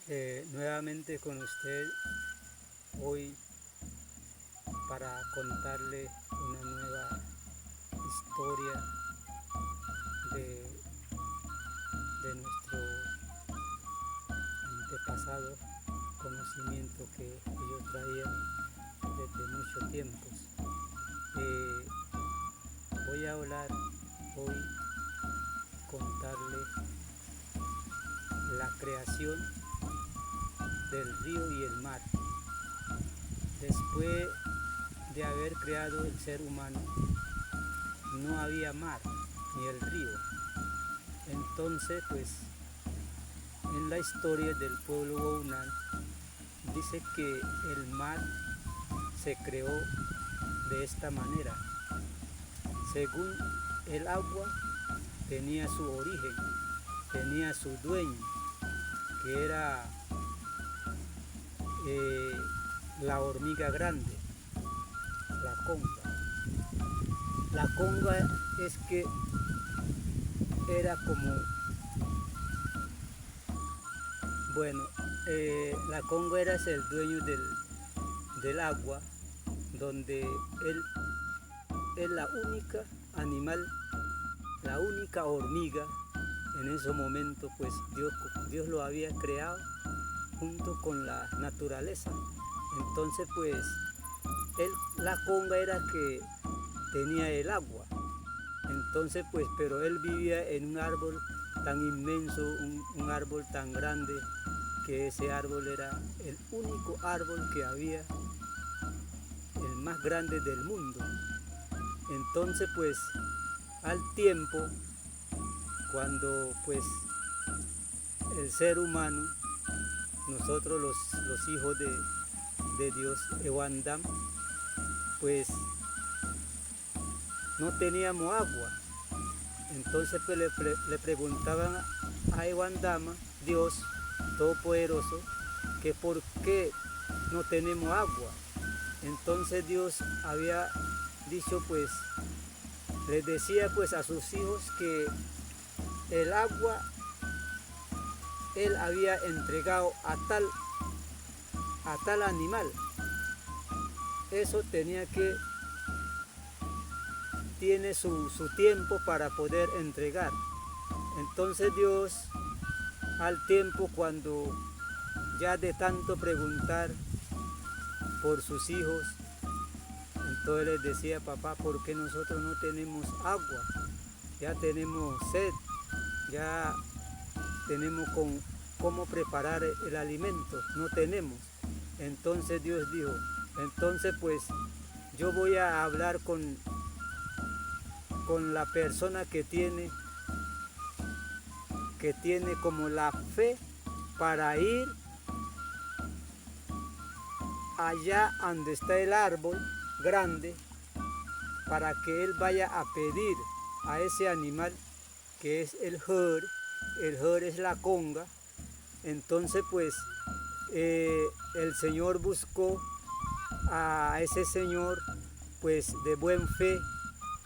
Nuevamente con usted hoy para contarle una nueva historia de, de nuestro antepasado, conocimiento que ellos traían desde muchos tiempos. Eh, Voy a hablar hoy, contarle la creación del río y el mar. Después de haber creado el ser humano, no había mar ni el río. Entonces, pues, en la historia del pueblo Wounaan dice que el mar se creó de esta manera. Según el agua tenía su origen, tenía su dueño, que era la hormiga grande, la conga. La conga es que era como, bueno, la conga era el dueño del agua, donde él es la única animal, la única hormiga. En ese momento pues Dios lo había creado junto con la naturaleza. Entonces pues la conga era que tenía el agua. Entonces pues, pero él vivía en un árbol tan inmenso, un árbol tan grande, que ese árbol era el único árbol que había, el más grande del mundo. Entonces pues al tiempo, cuando pues el ser humano, nosotros los hijos de Dios, Ewandam, pues no teníamos agua. Entonces pues le preguntaban a Ewandama, Dios Todopoderoso, que por qué no tenemos agua. Entonces Dios había dicho pues, les decía pues a sus hijos que el agua él había entregado a tal animal. Eso tiene su tiempo para poder entregar. Entonces Dios, al tiempo, cuando ya de tanto preguntar por sus hijos, entonces les decía: papá, ¿por qué nosotros no tenemos agua? Ya tenemos sed, ya tenemos cómo preparar el alimento, no tenemos. Entonces Dios dijo: entonces pues yo voy a hablar con la persona que tiene como la fe para ir allá donde está el árbol grande, para que él vaya a pedir a ese animal que es el jor es la conga. Entonces pues el Señor buscó a ese señor pues de buen fe,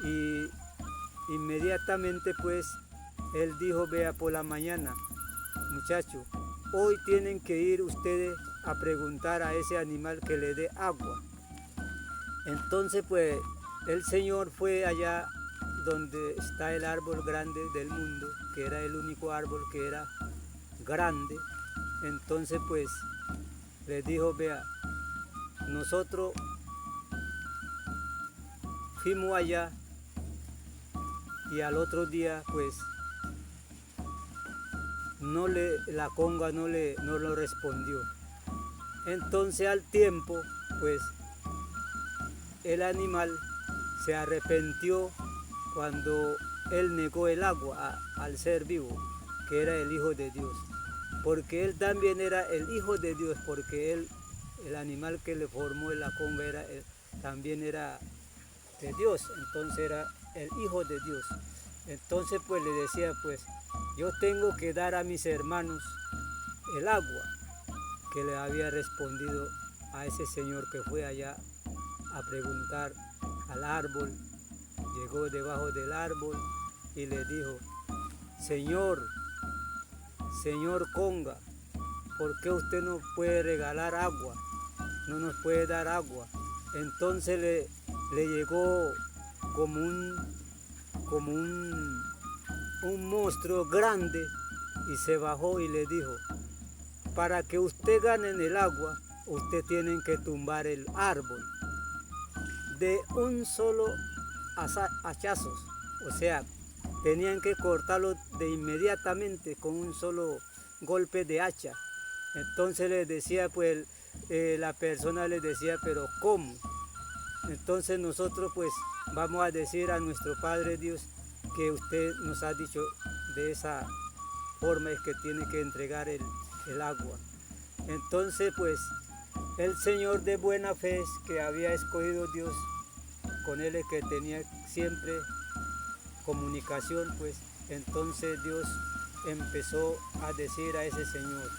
y inmediatamente pues él dijo: vea, por la mañana, muchachos, hoy tienen que ir ustedes a preguntar a ese animal que le dé agua. Entonces pues el Señor fue allá donde está el árbol grande del mundo, que era el único árbol que era grande. Entonces pues les dijo: vea, nosotros fuimos allá, y al otro día pues la conga no lo respondió. Entonces al tiempo pues el animal se arrepintió cuando él negó el agua al ser vivo, que era el Hijo de Dios, porque él también era el Hijo de Dios, porque el animal que le formó la conga también era de Dios, entonces era el Hijo de Dios. Entonces pues le decía: pues yo tengo que dar a mis hermanos el agua, que le había respondido a ese señor que fue allá a preguntar al árbol. Llegó debajo del árbol y le dijo: señor conga, ¿por qué usted no puede regalar agua? No nos puede dar agua. Entonces le llegó como un monstruo grande y se bajó y le dijo, para que usted gane en el agua, usted tiene que tumbar el árbol de un solo hachazo, o sea, tenían que cortarlo de inmediatamente con un solo golpe de hacha. Entonces les decía, pues la persona les decía, pero ¿cómo? Entonces nosotros pues vamos a decir a nuestro Padre Dios que usted nos ha dicho de esa forma es que tiene que entregar el agua. Entonces pues el Señor de buena fe que había escogido Dios, con él es que tenía siempre comunicación, pues entonces Dios empezó a decir a ese señor,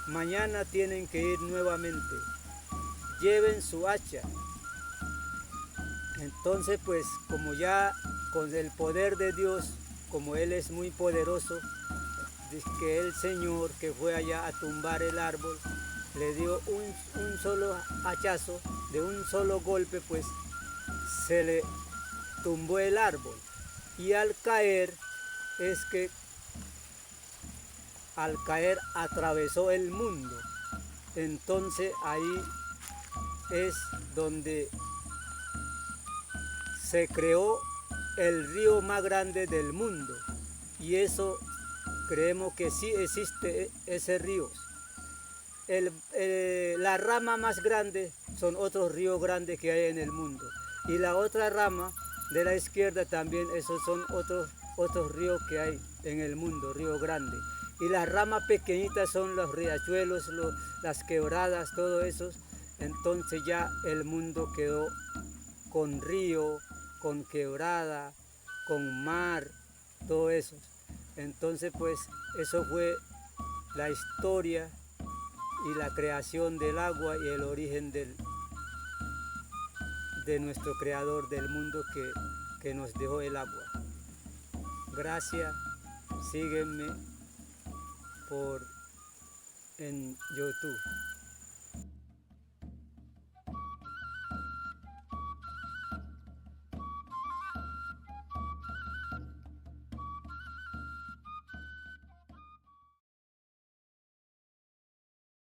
mañana tienen que ir nuevamente, lleven su hacha. Entonces pues como ya con el poder de Dios, como él es muy poderoso, dice que el Señor que fue allá a tumbar el árbol, le dio un solo hachazo, de un solo golpe pues se le tumbó el árbol. Y al caer atravesó el mundo. Entonces ahí es donde se creó el río más grande del mundo. Y eso creemos que sí existe ese río. La rama más grande son otros ríos grandes que hay en el mundo. Y la otra rama de la izquierda también, esos son otros ríos que hay en el mundo, río grande. Y las ramas pequeñitas son los riachuelos, las quebradas, todo eso. Entonces ya el mundo quedó con río, con quebrada, con mar, todo eso. Entonces pues eso fue la historia y la creación del agua y el origen de nuestro creador del mundo que nos dejó el agua. Gracias, sígueme en YouTube.